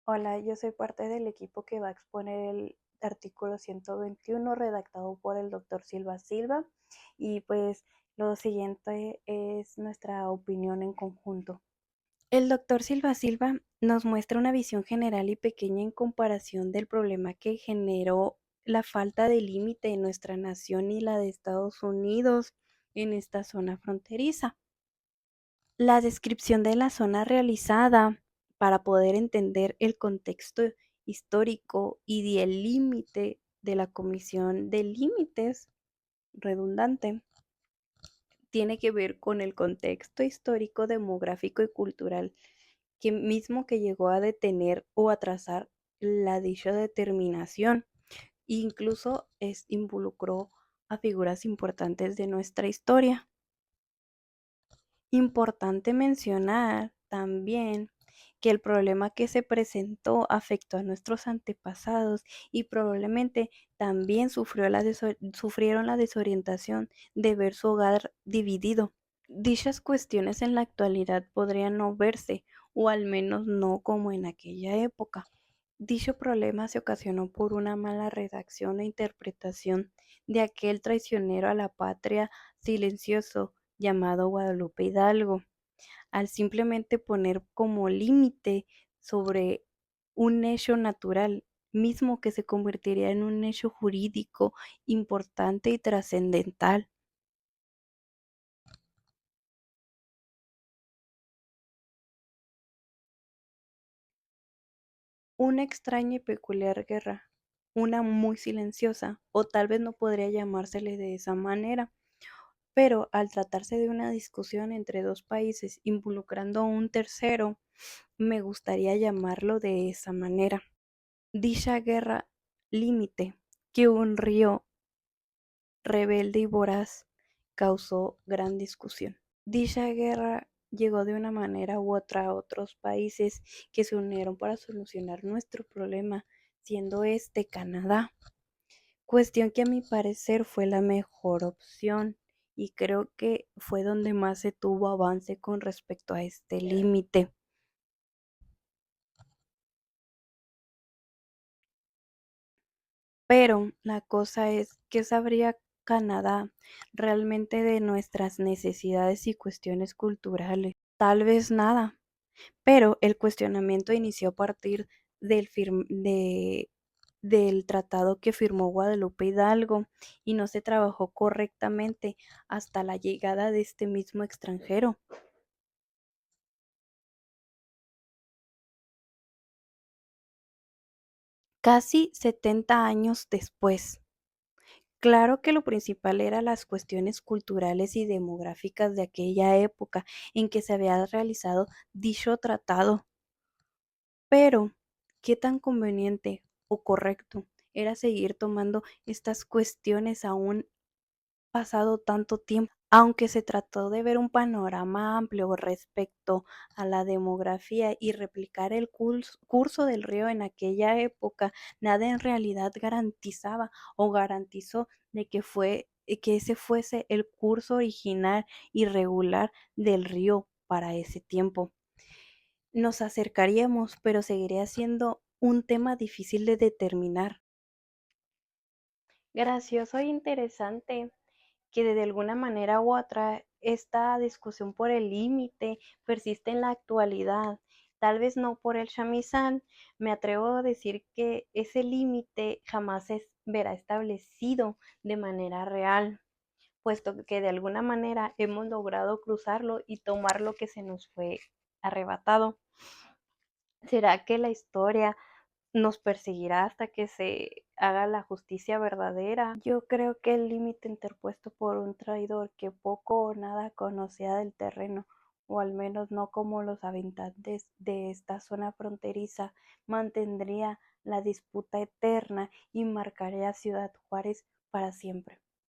Hola, yo soy parte del equipo que va a exponer el artículo 121 redactado por el doctor Silva Silva y pues lo siguiente es nuestra opinión en conjunto. El doctor Silva Silva nos muestra una visión general y pequeña en comparación del problema que generó la falta de límite en nuestra nación y la de Estados Unidos en esta zona fronteriza. La descripción de la zona realizada para poder entender el contexto histórico y del límite de la Comisión de Límites redundante tiene que ver con el contexto histórico, demográfico y cultural que mismo que llegó a detener o atrasar la dicha determinación. Incluso involucró a figuras importantes de nuestra historia. Importante mencionar también que el problema que se presentó afectó a nuestros antepasados y probablemente también sufrieron la desorientación de ver su hogar dividido. Dichas cuestiones en la actualidad podrían no verse, o al menos no como en aquella época. Dicho problema se ocasionó por una mala redacción e interpretación de aquel traicionero a la patria silencioso llamado Guadalupe Hidalgo, al simplemente poner como límite sobre un hecho natural, mismo que se convertiría en un hecho jurídico importante y trascendental. Una extraña y peculiar guerra, una muy silenciosa, o tal vez no podría llamársele de esa manera, pero al tratarse de una discusión entre dos países involucrando a un tercero, me gustaría llamarlo de esa manera. Dicha guerra límite que un río rebelde y voraz causó gran discusión. Dicha guerra llegó de una manera u otra a otros países que se unieron para solucionar nuestro problema, siendo este Canadá. Cuestión que a mi parecer fue la mejor opción y creo que fue donde más se tuvo avance con respecto a este límite. Pero la cosa es, ¿qué sabría Canadá realmente de nuestras necesidades y cuestiones culturales? Tal vez nada, pero el cuestionamiento inició a partir del tratado que firmó Guadalupe Hidalgo y no se trabajó correctamente hasta la llegada de este mismo extranjero. Casi 70 años después. Claro que lo principal eran las cuestiones culturales y demográficas de aquella época en que se había realizado dicho tratado, pero ¿qué tan conveniente o correcto era seguir tomando estas cuestiones aún pasado tanto tiempo? Aunque se trató de ver un panorama amplio respecto a la demografía y replicar el curso del río en aquella época, nada en realidad garantizaba o garantizó de que ese fuese el curso original y regular del río para ese tiempo. Nos acercaríamos, pero seguiría siendo un tema difícil de determinar. Gracioso e interesante que de alguna manera u otra esta discusión por el límite persiste en la actualidad. Tal vez no por el chamizal, me atrevo a decir que ese límite jamás se verá establecido de manera real, puesto que de alguna manera hemos logrado cruzarlo y tomar lo que se nos fue arrebatado. ¿Será que la historia nos perseguirá hasta que se haga la justicia verdadera? Yo creo que el límite interpuesto por un traidor que poco o nada conocía del terreno, o al menos no como los habitantes de esta zona fronteriza, mantendría la disputa eterna y marcaría a Ciudad Juárez para siempre.